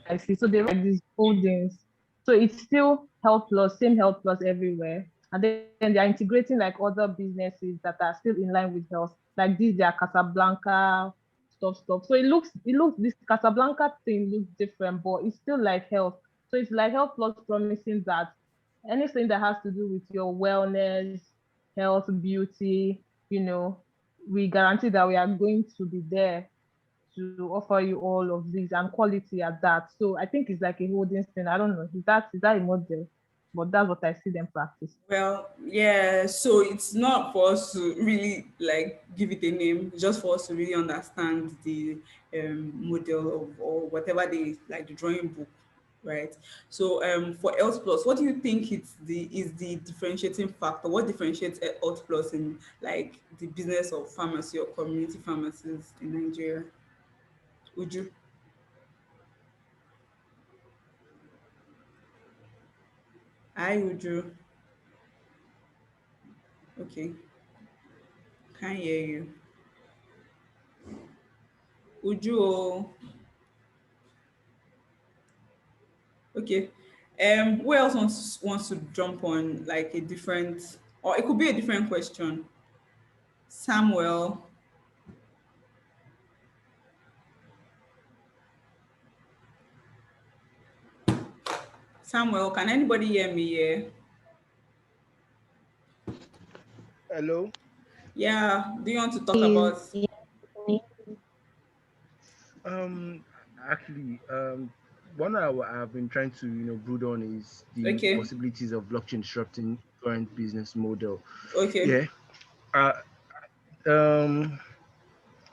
I see. So they like these holdings. So it's still health plus, same health plus everywhere. And then they're integrating like other businesses that are still in line with health. Like this, they are Casablanca stuff. So it looks this Casablanca thing looks different, but it's still like health. So it's like health plus promising that anything that has to do with your wellness, health, beauty, we guarantee that we are going to be there to offer you all of these and quality at that. So I think it's like a holding thing. I don't know. Is that a model? But that's what I see them practice. Well, yeah, so it's not for us to really like give it a name, just for us to really understand the model of or whatever they like the drawing book, right? So for Health Plus, what do you think is the differentiating factor? What differentiates Health Plus in like the business of pharmacy or community pharmacies in Nigeria? Would you? Would you? Okay, can't hear you. Would you? Okay. Who else wants to jump on like a different, or it could be a different question. Samuel. Samuel, can anybody hear me here? Hello. Yeah. Do you want to talk Is about? Um, actually, one I've been trying to brood on is the Okay. possibilities of blockchain disrupting current business model. Okay. Yeah. Uh, um.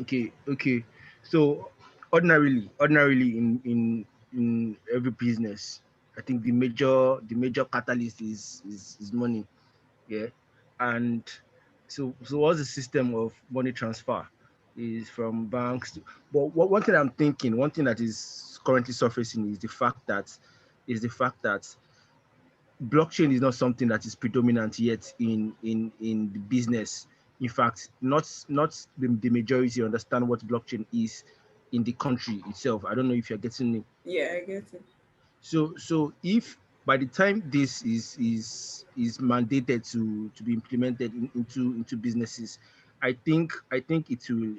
Okay. So ordinarily in every business, I think the major catalyst is money. Yeah. And so what's the system of money transfer? is from banks. But one thing I'm thinking, one thing that is currently surfacing is the fact that blockchain is not something that is predominant yet in the business. In fact, not the majority understand what blockchain is in the country itself. I don't know if you're getting me. Yeah, I get it. So if by the time this is mandated to be implemented into businesses, I think it will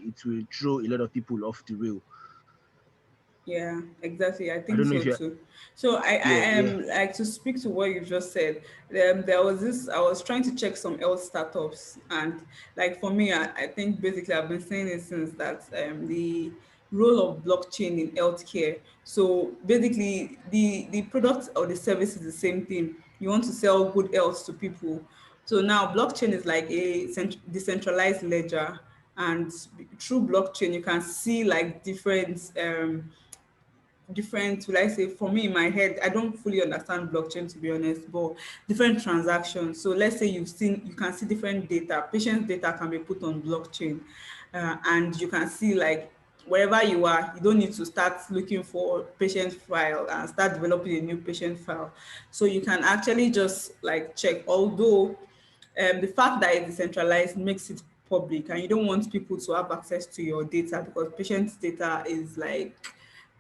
throw a lot of people off the rail. Yeah, exactly. I I think don't know so if you're too. So I yeah, yeah. am like to speak to what you just said. There was this. I was trying to check some health startups, and like for me, I think basically I've been saying it since that the role of blockchain in healthcare. So basically, the product or the service is the same thing. You want to sell good health to people. So now blockchain is like a decentralized ledger, and through blockchain you can see like different, will I say, for me in my head, I don't fully understand blockchain to be honest, but different transactions. So let's say you can see different data, patient data can be put on blockchain, and you can see like wherever you are, you don't need to start looking for patient file and start developing a new patient file. So you can actually just like check, although the fact that it's decentralized makes it public and you don't want people to have access to your data because patient's data is like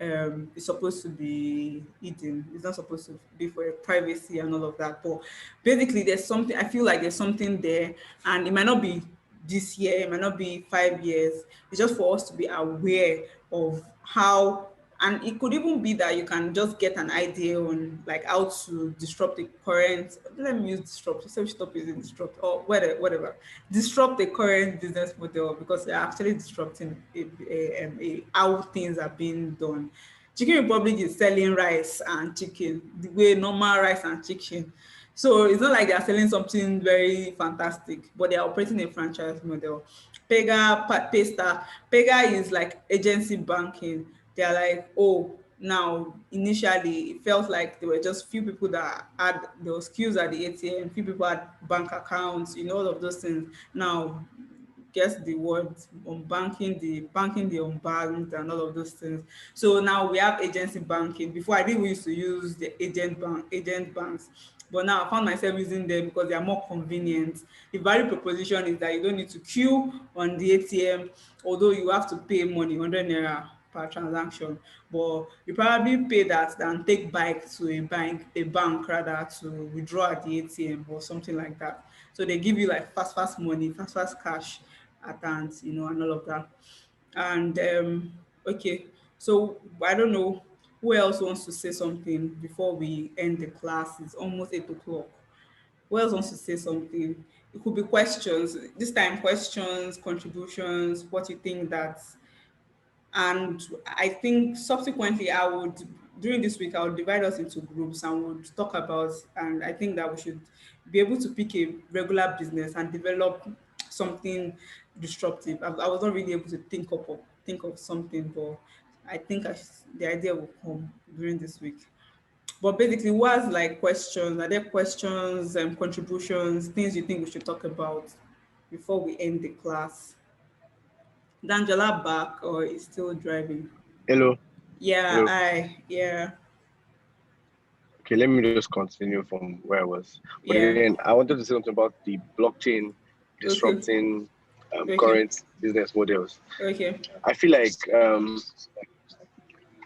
it's supposed to be hidden. It's not supposed to be for your privacy and all of that. But basically, there's something. I feel like there's something there, and it might not be this year. It might not be 5 years. It's just for us to be aware of how. And it could even be that you can just get an idea on like how to disrupt the current. Let me use disrupt. So stop using disrupt or whatever. Disrupt the current business model because they're actually disrupting how things are being done. Chicken Republic is selling rice and chicken the way normal rice and chicken. So it's not like they're selling something very fantastic, but they're operating a franchise model. Pega is like agency banking. They're like, oh, now initially it felt like there were just few people that had those queues at the ATM, few people had bank accounts, all of those things. Now guess the word banking the unbanked and all of those things. So now we have agency banking. Before I didn't used to use the agent banks, but now I found myself using them because they are more convenient. The value proposition is that you don't need to queue on the ATM, although you have to pay money, 100 naira per transaction, but you probably pay that than take bike to a bank rather to withdraw at the ATM or something like that. So they give you like fast money, fast cash at hand, and all of that. And okay, so I don't know who else wants to say something before we end the class. It's almost 8 o'clock. Who else wants to say something? It could be questions. This time, questions, contributions, what you think that. And I think subsequently, during this week, I would divide us into groups and would talk about, and I think that we should be able to pick a regular business and develop something disruptive. I was not really able to think of something, but I think the idea will come during this week. But basically, who has like questions? Are there questions and contributions, things you think we should talk about before we end the class? D'Angela back or is still driving? Hello, Yeah, hello. yeah, Okay, let me just continue from where I was. But yeah. then I wanted to say something about the blockchain Okay, disrupting okay, current business models. okay, I feel like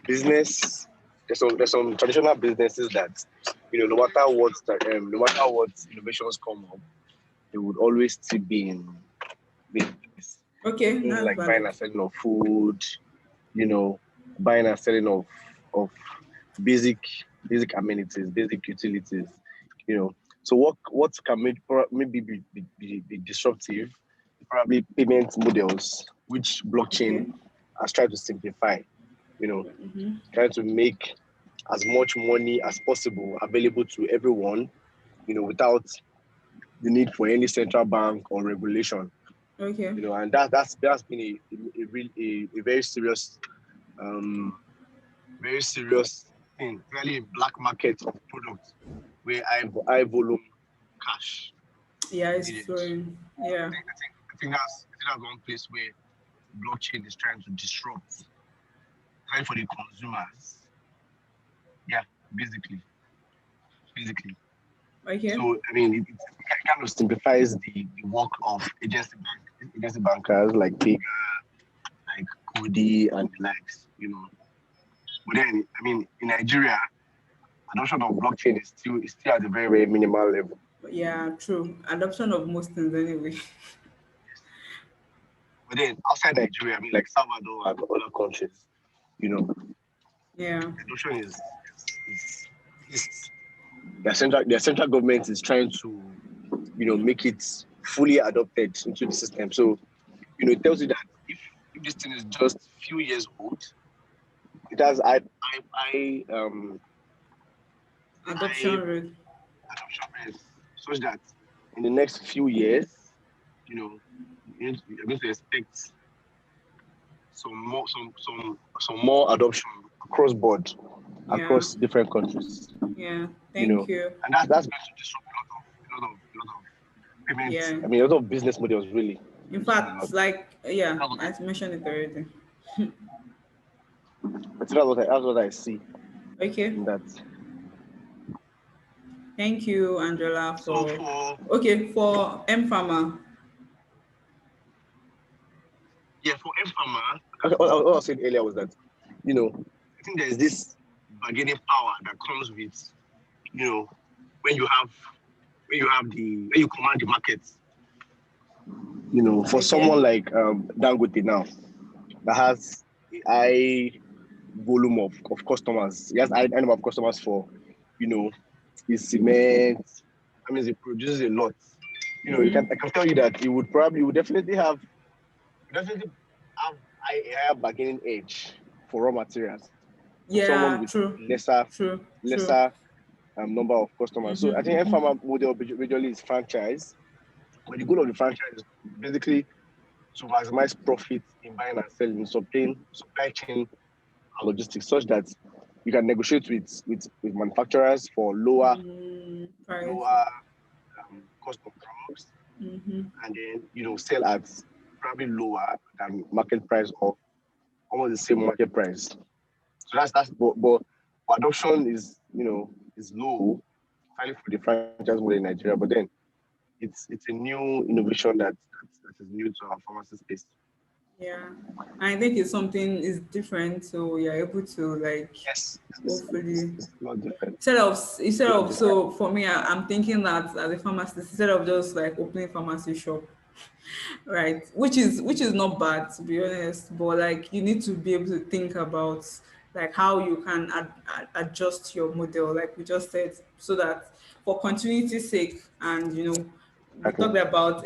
business there's some traditional businesses that no matter what innovations come up, they would always still be in business. okay. That's Like buying valid. and selling of food, you know, buying and selling of basic basic amenities, basic utilities, you know. So what can maybe be disruptive, probably payment models, which blockchain Okay. has tried to simplify, you know, trying to make as much money as possible available to everyone, without the need for any central bank or regulation, Okay. and that's been a um very serious thing, really a black market of products where high volume cash Yeah, is it's needed. flowing. Yeah. I think that's one place where blockchain is trying to disrupt, trying for the consumers. Yeah, basically, basically. Okay. So I mean, it kind of simplifies the work of agency bankers like Pega, like Cody and the likes. But then I mean, in Nigeria, adoption of blockchain is still at a very very minimal level. Yeah, true. Adoption of most things anyway. But then outside Nigeria, I mean, like Salvador and other countries, you know, Yeah. adoption is their central government is trying to make it fully adopted into the system. So it tells you that if this thing is just few years old, it has Adoption I rate. adoption rates such that in the next few years, you're going to expect some more adoption across board, Yeah. across different countries. Yeah. You Thank know, you. and that's going to disrupt a lot of payments. Yeah. I mean, a lot of business models really. In Disrupt a lot. fact, like, yeah, That's what I mentioned it already. that's what I see Okay. in that. Thank you, Angela, So for for okay, for M Farmer. yeah, for M Farmer, what I was saying earlier was that I think there's this bargaining power that comes with you know when you have when you command the market. For Okay. someone like Dangote now that has a high volume of customers, he has a high number of customers for you know his cement. That means he produces a lot. I can tell you that he would definitely have a higher bargaining edge for raw materials to someone Yeah, with true. lesser True. True. lesser number of customers. So I think Mm-hmm. Farmer model majorly is franchise, but the goal of the franchise is basically to maximize profit in buying and selling, to obtain supply chain and logistics such that you can negotiate with manufacturers for Price. lower cost of drugs, Mm-hmm. and then sell at probably lower than market price or almost the same market price. So but adoption is low, finally for the franchise model in Nigeria. But then it's a new innovation that is new to our pharmacy space. Yeah. I think it's something is different, so you're able to like Yes, hopefully it's a lot different. instead A lot of different. so for me I'm thinking that as a pharmacist instead of just like opening pharmacy shop, right, which is not bad to be honest, but like you need to be able to think about like how you can adjust your model like we just said so that for continuity's sake and we Okay. talked about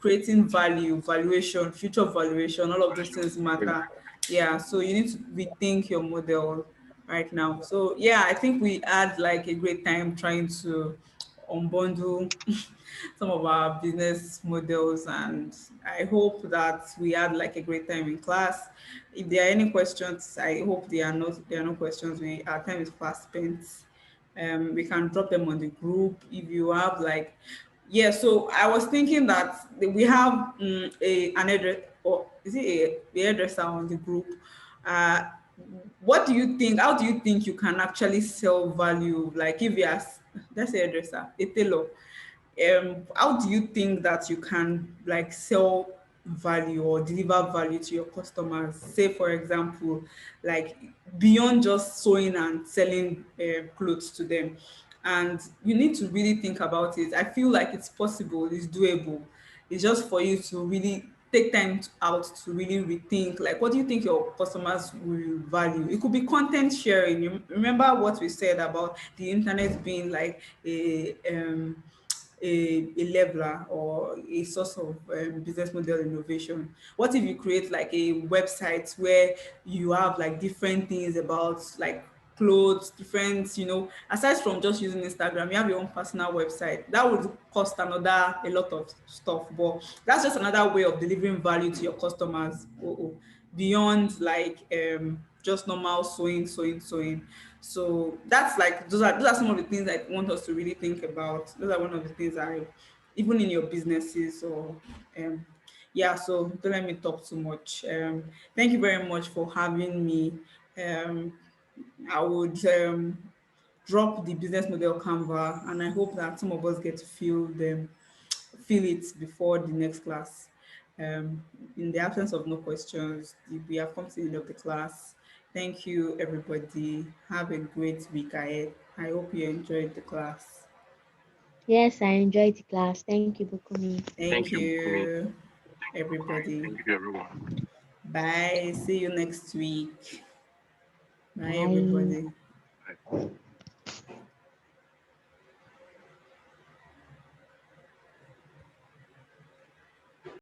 creating value valuation future valuation all of those things Yeah. matter. Yeah, so you need to rethink your model right now. So yeah, I think we had like a great time trying to unbundle some of our business models, and I hope that we had like a great time in class. If there are any questions, I hope there are no questions. Our time is fast spent. We can drop them on the group if you have like yeah. So I was thinking that we have an address, or is it a hairdresser on the group. uh what do you think, how do you think you can actually sell value, like if you are let's say a dresser, a tailor, how do you think that you can like sell value or deliver value to your customers, say for example, like beyond just sewing and selling clothes to them? And you need to really think about it. I feel like it's possible, it's doable. It's just for you to really take time out to really rethink like what do you think your customers will value. It could be content sharing. You remember what we said about the internet being like a leveler or a source of business model innovation. What if you create like a website where you have like different things about like clothes, different, aside from just using Instagram, you have your own personal website. That would cost a lot of stuff, but that's just another way of delivering value to your customers. Beyond like just normal sewing. So that's like those are some of the things I want us to really think about. Those are one of the things I even in your businesses or um yeah, so don't let me talk too much. Thank you very much for having me. Um, I would drop the business model Canva, and I hope that some of us get to feel it before the next class. Um, in the absence of no questions, we have come to the end of the class. Thank you, everybody. Have a great week ahead. I hope you enjoyed the class. Yes, I enjoyed the class. Thank you, Bukumi. Thank Thank you, Bukumi. you, Thank you for coming. everybody. Thank you, everyone. Bye. See you next week. Bye, Bye. everybody.